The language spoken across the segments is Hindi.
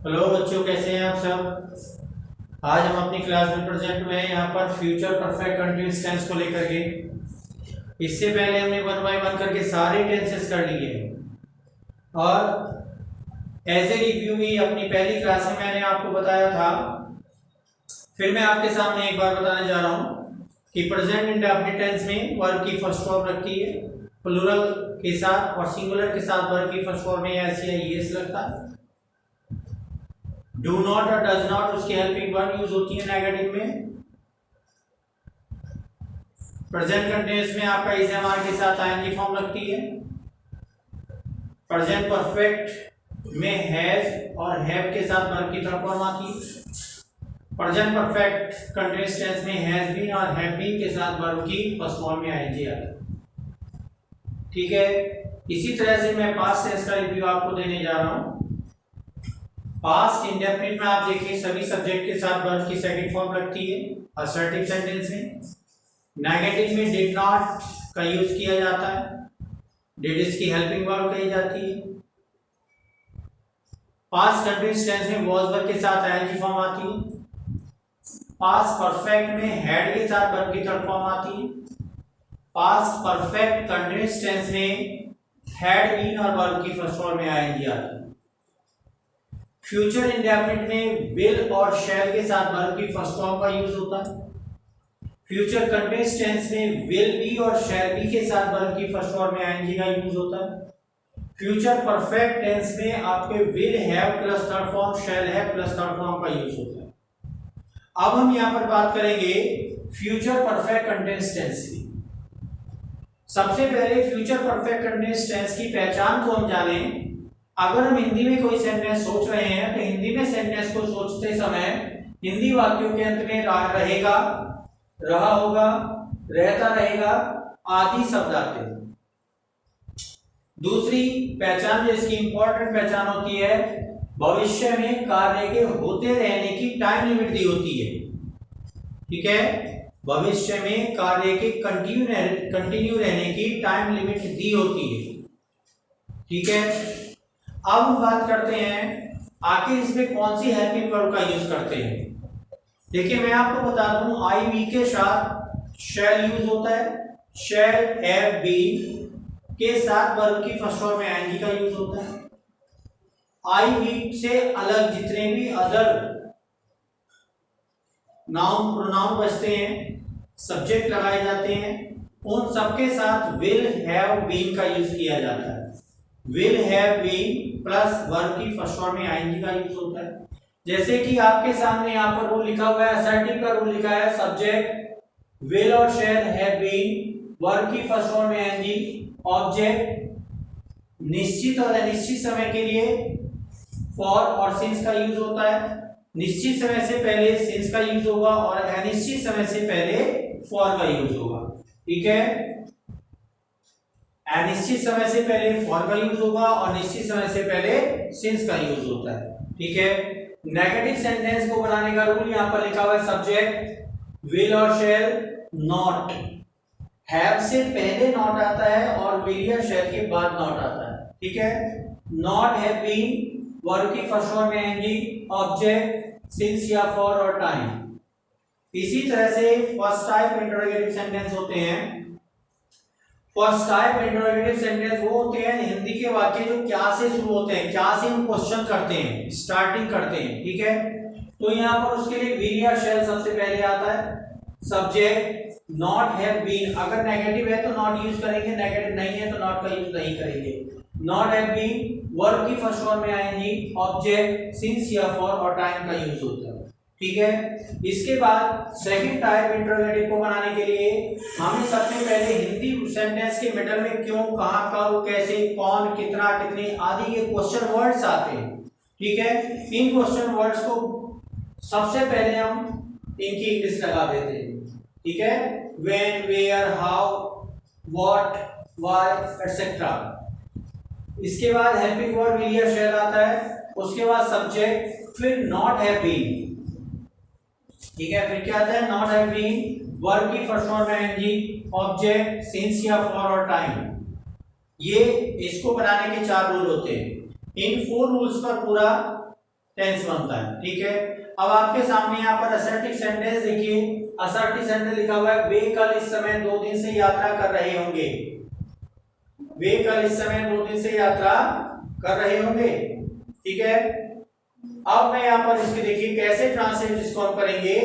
हेलो बच्चों, कैसे हैं आप सब। आज हम अपनी क्लास में प्रेजेंट में यहाँ पर फ्यूचर परफेक्ट कंटिन्यूअस टेंस को लेकर के इससे पहले हमने 1 बाय 1 करके सारे टेंसेस कर लिए और एज ए रिव्यू भी अपनी पहली क्लास में मैंने आपको बताया था। फिर मैं आपके सामने एक बार बताने जा रहा हूँ कि प्रेजेंट इंडेफिनिट टेंस में वर्ब की फर्स्ट फॉर्म लगती है प्लूरल के साथ और सिंगुलर के साथ वर्ब की फर्स्ट फॉर्म में ऐसी है येस लगता है। डू नॉट और डज नॉट उसकी हेल्पिंग वर्ब यूज होती है नेगेटिव में। प्रेजेंट कंटिन्यूअस में आपका इज एम आर के साथ आईएनजी फॉर्म लगती है। प्रेजेंट परफेक्ट में हैज और हैव के साथ वर्ब की थर्ड फॉर्म आती है। प्रेजेंट परफेक्ट कंटिन्यूअस टेंस में हैज बीन और हैव बीन के साथ वर्ब की फर्स्ट फॉर्म में आईएनजी आता है। ठीक है, इसी तरह से मैं पास्ट टेंस का रिव्यू आपको देने जा रहा हूं। पास्ट इंडेफिनिट में आप देखिए सभी सब्जेक्ट के साथ वर्ब की सेकंड फॉर्म लगती है असर्टिव सेंटेंस में। नेगेटिव में डिड नॉट का यूज किया जाता है, डिड इसकी हेल्पिंग वर्ब कही जाती है। पास्ट कंटिन्यूअस टेंस में वाज वर्ब के साथ आईएनजी फॉर्म आती है। पास्ट परफेक्ट में हैड के साथ वर्ब की थर्ड फॉर्म आती है। पास्ट परफेक्ट कंटिन्यूअस टेंस में हैड बीन और वर्ब की फर्स्ट फॉर्म में आईएनजी आती है। फ्यूचर इंडेफिनिट में विल और शैल के साथ वर्ब की फर्स्ट फॉर्म का यूज होता है। फ्यूचर कंटिन्यूअस टेंस में विल बी और शैल बी के साथ वर्ब की फर्स्ट फॉर्म में आईएनजी का यूज होता है। फ्यूचर परफेक्ट टेंस में आपके will have plus third form shall have plus third form का यूज होता है। अब हम यहां पर बात करेंगे फ्यूचर परफेक्ट कंटिन्यूअस टेंस की। सबसे पहले फ्यूचर परफेक्ट कंटिन्यूअस टेंस की पहचान को हम जानें। अगर हम हिंदी में कोई सेंटेंस सोच रहे हैं तो हिंदी में सेंटेंस को सोचते समय हिंदी वाक्यों के अंत में रहेगा, रहा होगा, रहता रहेगा आदि शब्द आते हैं। दूसरी पहचान जो इसकी इंपॉर्टेंट पहचान होती है, भविष्य में कार्य के होते रहने की टाइम लिमिट दी होती है। ठीक है, भविष्य में कार्य के कंटिन्यू रहने की टाइम लिमिट दी होती है। ठीक है, अब हम बात करते हैं आखिर इसमें कौन सी हेल्पिंग वर्ब का यूज करते हैं। देखिए मैं आपको बता दूं आई वी के साथ शैल यूज होता है। शैल हैव बीन के साथ वर्ब की फर्स्ट फॉर्म में आईएनजी का यूज होता है। आई वी से अलग जितने भी अदर नाउन प्रोनाउन बचते हैं, सब्जेक्ट लगाए जाते हैं, उन सबके साथ विल हैव बीन का यूज किया जाता है। Will have been plus verb की फर्स्ट फॉर्म में आईएनजी का यूज होता है। जैसे कि आपके सामने यहाँ पर रूल लिखा हुआ है, असर्टिव का रूल लिखा है, सब्जेक्ट विल और शैल हैव बीन, वर्ब की फर्स्ट फॉर्म में आईएनजी, ऑब्जेक्ट निश्चित और अनिश्चित समय के लिए फॉर और सिंस का यूज होता है। निश्चित समय से पहले सिंस का यूज होगा और अनिश्चित समय से पहले फॉर का यूज होगा। ठीक है, अनिश्चित समय से पहले फॉर का यूज होगा और निश्चित समय से पहले सिंस का यूज होता है। ठीक है, नेगेटिव सेंटेंस को बनाने का रूल यहां पर लिखा हुआ है, सब्जेक्ट विल और शैल नॉट, हैव से पहले नॉट आता है और विल या शैल के बाद नॉट आता है। ठीक है, नॉट हैव बीन, वर्ब की फर्स्ट फॉर्म में आईएनजी, ऑब्जेक्ट सिंस या फॉर और टाइम। इसी तरह से फर्स्ट टाइप इंटरोगेटिव सेंटेंस होते हैं। फर्स्ट टाइप इंटरोगेटिव सेंटेंस वो होते हैं हिंदी के वाक्य जो क्या से शुरू होते हैं, क्या से हम क्वेश्चन करते हैं, स्टार्टिंग करते हैं। ठीक है, तो यहाँ पर उसके लिए विल या शैल सबसे पहले आता है। सब्जेक्ट नॉट हैव बीन, अगर नेगेटिव है तो नॉट यूज करेंगे, नेगेटिव नहीं है तो नॉट का यूज नहीं करेंगे। नॉट हैव बीन, वर्ब की फर्स्ट फॉर्म में आईएनजी, ऑब्जेक्ट सिंस या फॉर और टाइम का यूज होता है। ठीक है, इसके बाद सेकंड टाइप इंटरोगेटिव को बनाने के लिए हमें सबसे पहले हिंदी सेंटेंस के मिडल में क्यों, कहां, कब, कैसे, कौन, कितना, कितने आदि ये क्वेश्चन वर्ड्स आते हैं। ठीक है, इन क्वेश्चन वर्ड्स को सबसे पहले हम इनकी इंग्लिश लगा देते हैं। ठीक है, when, where, how, what, why etcetera. इसके बाद हेल्पिंग वर्ब विल या शैल आता है, उसके बाद सब्जेक्ट, फिर नॉट हैव बीन। ठीक है, फिर क्या आता है, नॉट हैव बीन, वर्ब की फर्स्ट फॉर्म में आईएनजी, ऑब्जेक्ट सिंस या फॉर और टाइम। ये इसको बनाने के 4 रूल होते हैं। इन 4 रूल्स पर पूरा टेंस बनता है। ठीक है, अब आपके सामने यहाँ पर असर्टिव सेंटेंस देखिए, असर्टिव सेंटेंस लिखा हुआ है वे कल इस समय 2 दिन से यात्रा कर रहे होंगे। वे कल इस समय 2 दिन से यात्रा कर रहे होंगे। ठीक है, अब मैं यहाँ पर इसके देखिए कैसे ट्रांसलेट इसको हम करेंगे।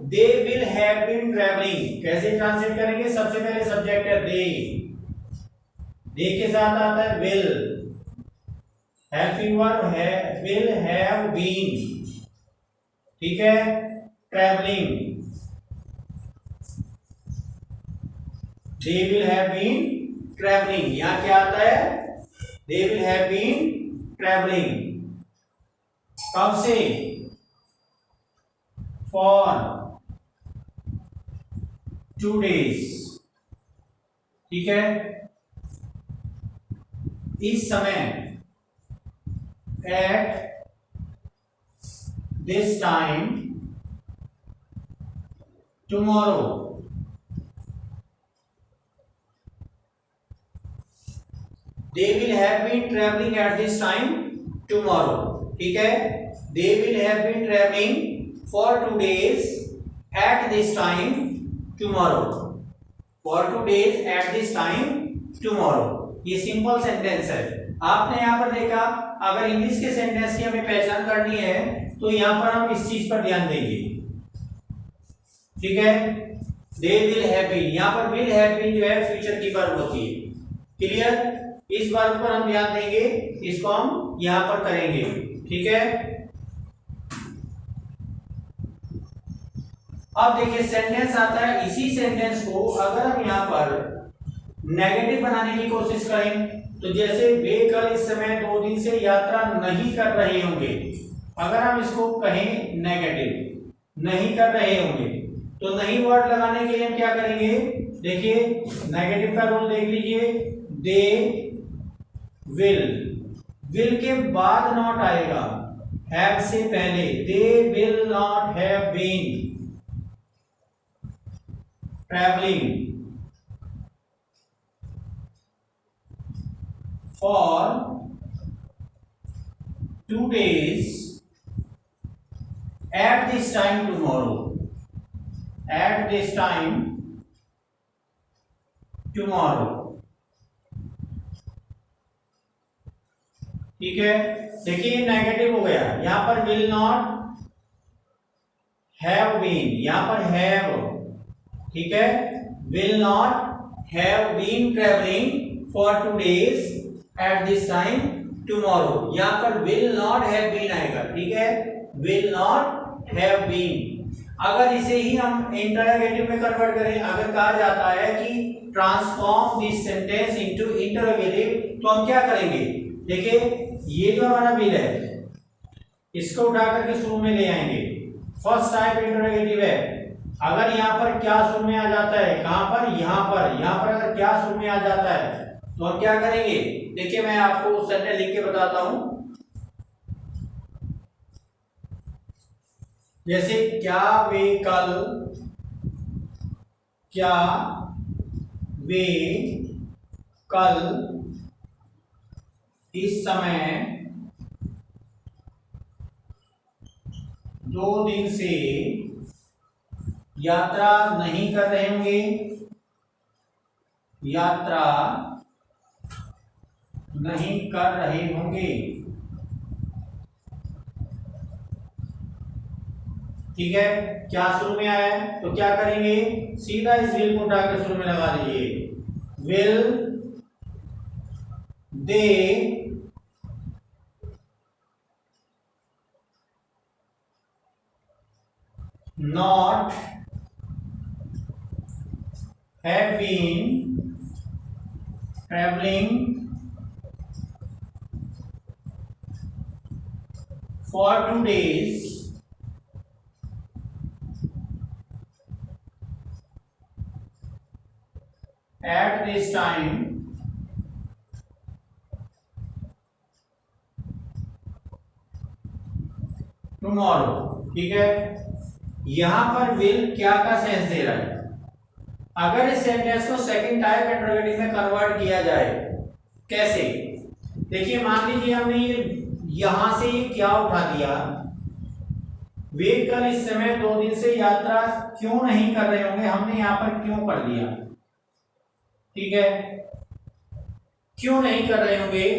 They will have been travelling, कैसे ट्रांसलेट करेंगे? सबसे पहले सब्जेक्ट है दे के साथ आता है विल, हेल्पिंग वर्ब है विल हैव बीन। ठीक है, travelling, they will have been travelling, यहां क्या आता है? They will have been travelling. कब से? For 2 days। ठीक है, इस समय, at this time, tomorrow. They will have been traveling at this time tomorrow। ठीक है, they will have been traveling for 2 days at this time tomorrow। for 2 days at this time tomorrow। ये सिंपल सेंटेंस है। आपने यहाँ पर देखा, अगर इंग्लिश के सेंटेंस की हमें पहचान करनी है तो यहाँ पर हम इस चीज पर ध्यान देंगे। ठीक है, they will have been, यहाँ पर will have been जो है फ्यूचर की वर्ब होती है। क्लियर? इस वर्ब पर हम ध्यान देंगे, इसको हम यहां पर करेंगे। ठीक है, अब देखिए सेंटेंस आता है, इसी सेंटेंस को अगर हम यहां पर नेगेटिव बनाने की कोशिश करें तो जैसे वे कल इस समय 2 दिन से यात्रा नहीं कर रहे होंगे, अगर हम इसको कहें नेगेटिव, नहीं कर रहे होंगे, तो नहीं वर्ड लगाने के लिए हम क्या करेंगे? देखिए नेगेटिव का रूल देख लीजिए, दे विल के बाद नॉट आएगा, हैव से पहले, they will not have been travelling for 2 days at this time tomorrow। at this time tomorrow। ठीक है, देखिए नेगेटिव हो गया, यहां पर विल नॉट हैव बीन, यहां पर हैव। ठीक है, will not have been travelling for 2 days at this time tomorrow, यहां पर विल नॉट हैव बीन आएगा। ठीक है, विल नॉट हैव बीन। अगर इसे ही हम इंटरोगेटिव में कन्वर्ट करें, अगर कहा जाता है कि transform this sentence into interrogative, तो हम क्या करेंगे? देखिए ये जो हमारा विल है, इसको उठा करके शुरू में ले आएंगे। फर्स्ट टाइप इंटरोगेटिव है, अगर यहाँ पर क्या शुरू में आ जाता है, कहां पर? यहाँ पर अगर क्या शुरू में आ जाता है तो हम क्या करेंगे? देखिए मैं आपको सेंटेंस लिख के बताता हूं। जैसे क्या वे कल इस समय 2 दिन से यात्रा नहीं कर रहे होंगे, यात्रा नहीं कर रहे होंगे। ठीक है, क्या शुरू में आया है तो क्या करेंगे? सीधा इस विल को उठाकर शुरू में लगा दीजिए। Will they not have been traveling for 2 days at this time tomorrow। ठीक है, यहां पर विल क्या का सेंस दे रहा है। अगर इस सेंटेंस को सेकंड टाइप इंटरोगेटिव में कन्वर्ट किया जाए, कैसे? देखिए मान लीजिए हमने यहां से ये क्या उठा दिया, वे कल इस समय 2 दिन से यात्रा क्यों नहीं कर रहे होंगे, हमने यहां पर क्यों कर दिया, ठीक है, क्यों नहीं कर रहे होंगे,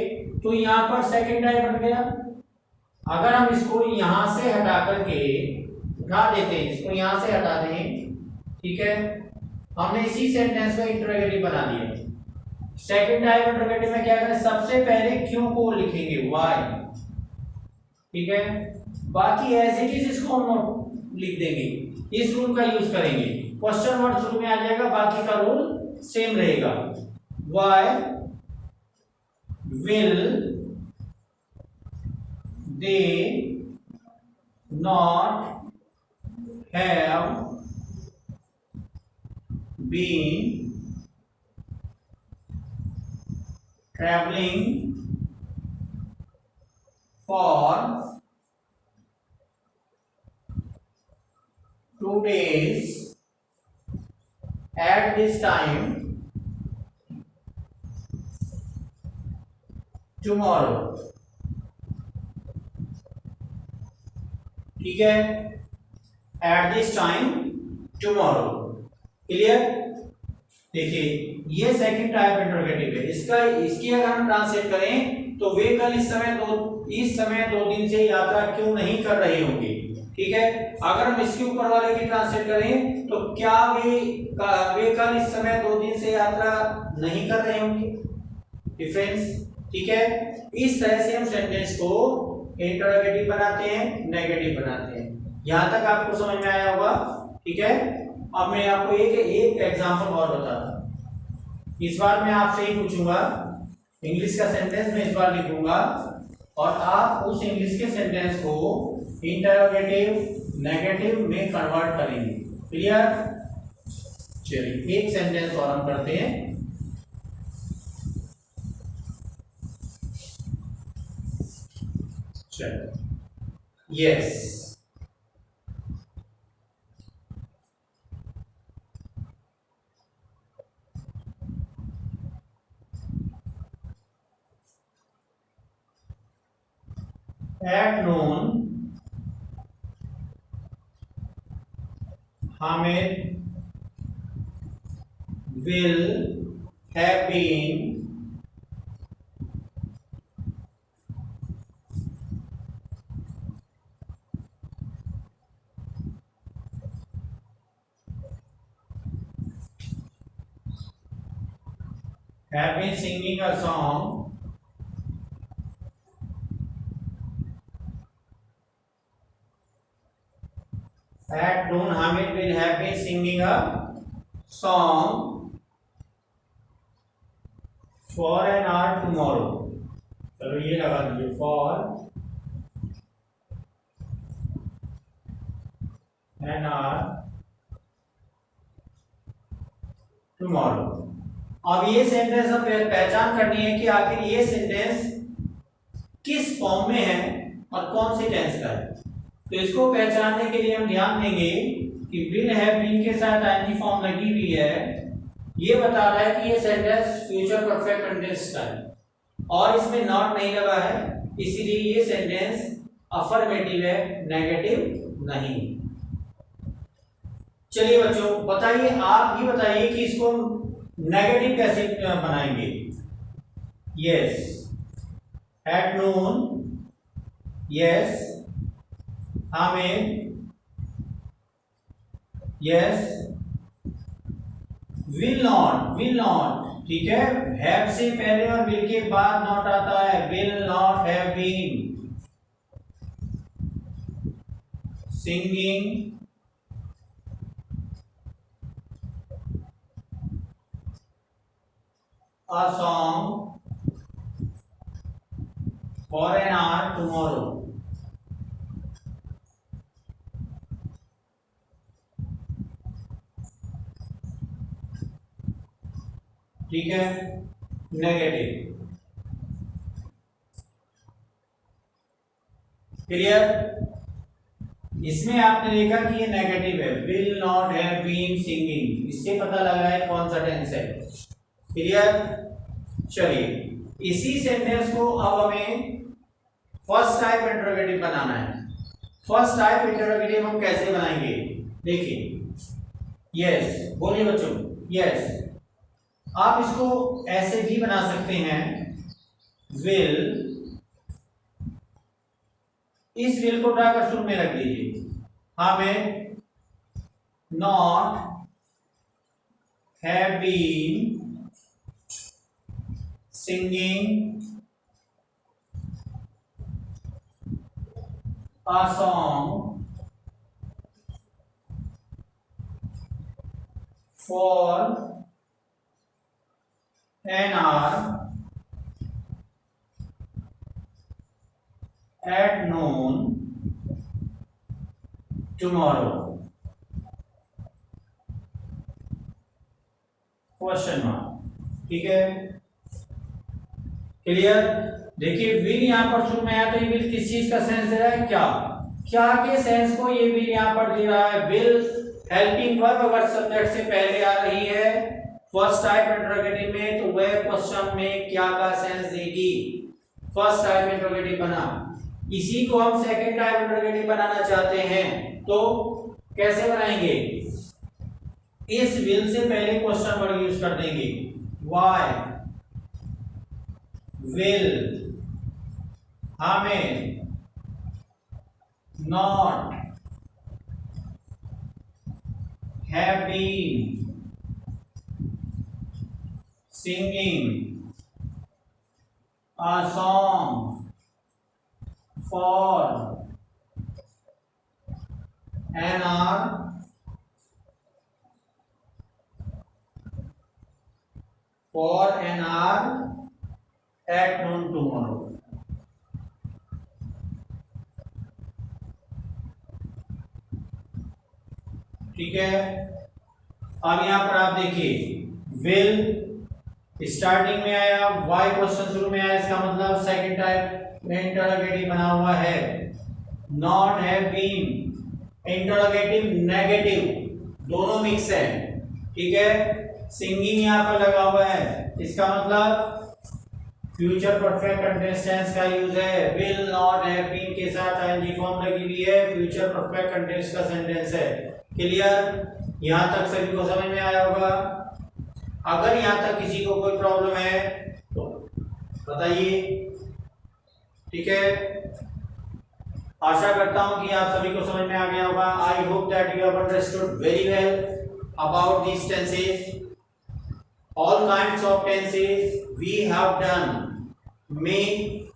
तो यहां पर सेकंड टाइप बन गया। अगर हम इसको यहां से हटा करके उठा देते हैं, इसको यहां से हटा दें, ठीक है, हमने इसी सेंटेंस का इंटरोगेटिव बना दिया। सेकंड टाइप इंटरोगेटिव में क्या करें, सबसे पहले क्यों को लिखेंगे, व्हाई, ठीक है, बाकी एज इट इज इसको हम लिख देंगे, इस रूल का यूज करेंगे, क्वेश्चन वर्ड शुरू में आ जाएगा, बाकी का रूल सेम रहेगा। Why will they not have been traveling for 2 days at this time tomorrow, ठीक है, at this time tomorrow, clear. देखिए ये सेकंड टाइप इंटरोगेटिव है, इसकी अगर हम ट्रांसलेट करें तो वे कल इस समय 2 दिन से यात्रा क्यों नहीं कर रहे होंगे, ठीक है। अगर हम इसके ऊपर वाले की ट्रांसलेट करें तो क्या वे कल इस समय 2 दिन से यात्रा नहीं कर रहे होंगे, डिफरेंस, ठीक है। इस तरह से हम सेंटेंस को इंटरोगेटिव बनाते हैं, नेगेटिव बनाते हैं। यहां तक आपको समझ में आया होगा, ठीक है। अब मैं आपको एक एग्जांपल और बताता हूं। इस बार मैं आपसे ही पूछूंगा, इंग्लिश का सेंटेंस मैं इस बार लिखूंगा और आप उस इंग्लिश के सेंटेंस को इंटरोगेटिव नेगेटिव में कन्वर्ट करेंगे, क्लियर। चलिए एक सेंटेंस और हम करते हैं। चलिए yes, at noon Hamid will have been singing a song at noon Hamid will have been singing a song for an hour tomorrow। चलो ये लगा दीजिए, for an hour tomorrow। अब ये सेंटेंस हम पहचान करनी है कि आखिर ये सेंटेंस किस फॉर्म में है और कौन सी टेंस का है। तो इसको पहचानने के लिए हम ध्यान देंगे कि विल हैव बीन के साथ आईएनजी फॉर्म लगी हुई है, ये बता रहा है कि ये सेंटेंस फ्यूचर परफेक्ट कंटीन्यूअस का है और इसमें नॉट नहीं लगा है, इसीलिए ये सेंटेंस अफर्मेटिव है, नेगेटिव नहीं। चलिए बच्चों बताइए, आप ही बताइए कि इसको नेगेटिव कैसे बनाएंगे। यस एट नून, यस हमें, यस विल नॉट, ठीक है, हैव से पहले और विल के बाद नॉट आता है, will not have been singing a song for an hour tomorrow। ठीक है, नेगेटिव, क्लियर। इसमें आपने देखा कि ये नेगेटिव है, will not have been singing, इससे पता लगा है कौन सा टेंस है, क्लियर। चलिए इसी सेंटेंस को अब हमें फर्स्ट टाइप इंटरोगेटिव बनाना है। फर्स्ट टाइप इंटरोगेटिव हम कैसे बनाएंगे, देखिए। यस बोलिए बच्चों, यस। आप इसको ऐसे भी बना सकते हैं, विल, इस विल को उठाकर शुरू में रख दीजिए। हमें not have been singing a song for an hour at noon tomorrow? Question mark. ठीक है, क्लियर। देखिए विल यहां पर शुरू में आया तो ये विल किस चीज का सेंस दे रहा है, क्या क्या के सेंस को ये विल यहां पर दे रहा है। विल हेल्पिंग वर्ब अगर सब्जेक्ट से पहले आ रही है फर्स्ट टाइप इंटरोगेटिव में तो वह क्वेश्चन में क्या का सेंस देगी। फर्स्ट टाइप इंटरोगेटिव बना, इसी को हम सेकंड टाइप इंटरोगेटिव बनाना चाहते हैं तो कैसे बनाएंगे, इस विल से पहले क्वेश्चन वर्ड यूज कर देंगे। व्हाई विल हमें not have been singing a song for an hour at noon tomorrow। ठीक है, अब यहां पर आप देखिए विल स्टार्टिंग में आया, वाई क्वेश्चन शुरू में आया, इसका मतलब सेकंड टाइप में इंटरोगेटिव बना हुआ है। Not have been interrogative negative दोनों मिक्स है। ठीक है, सिंगिंग यहां पर लगा हुआ है, इसका मतलब फ्यूचर परफेक्ट कंटीन्यूअस टेंस का यूज है। विल नॉट हैव बीन के साथ आईएनजी फॉर्म लगी हुई है, फ्यूचर परफेक्ट कंटीन्यूअस का सेंटेंस है। क्लियर, यहां तक सभी को समझ में आया होगा। अगर यहां तक किसी को कोई प्रॉब्लम है तो बताइए। ठीक है, आशा करता हूं कि आप सभी को समझ में आ गया होगा। I hope that you have understood very well about these tenses, all kinds of tenses we have done। Make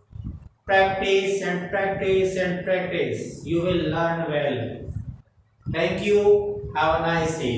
practice and practice and practice, you will learn well। Thank you, have a nice day।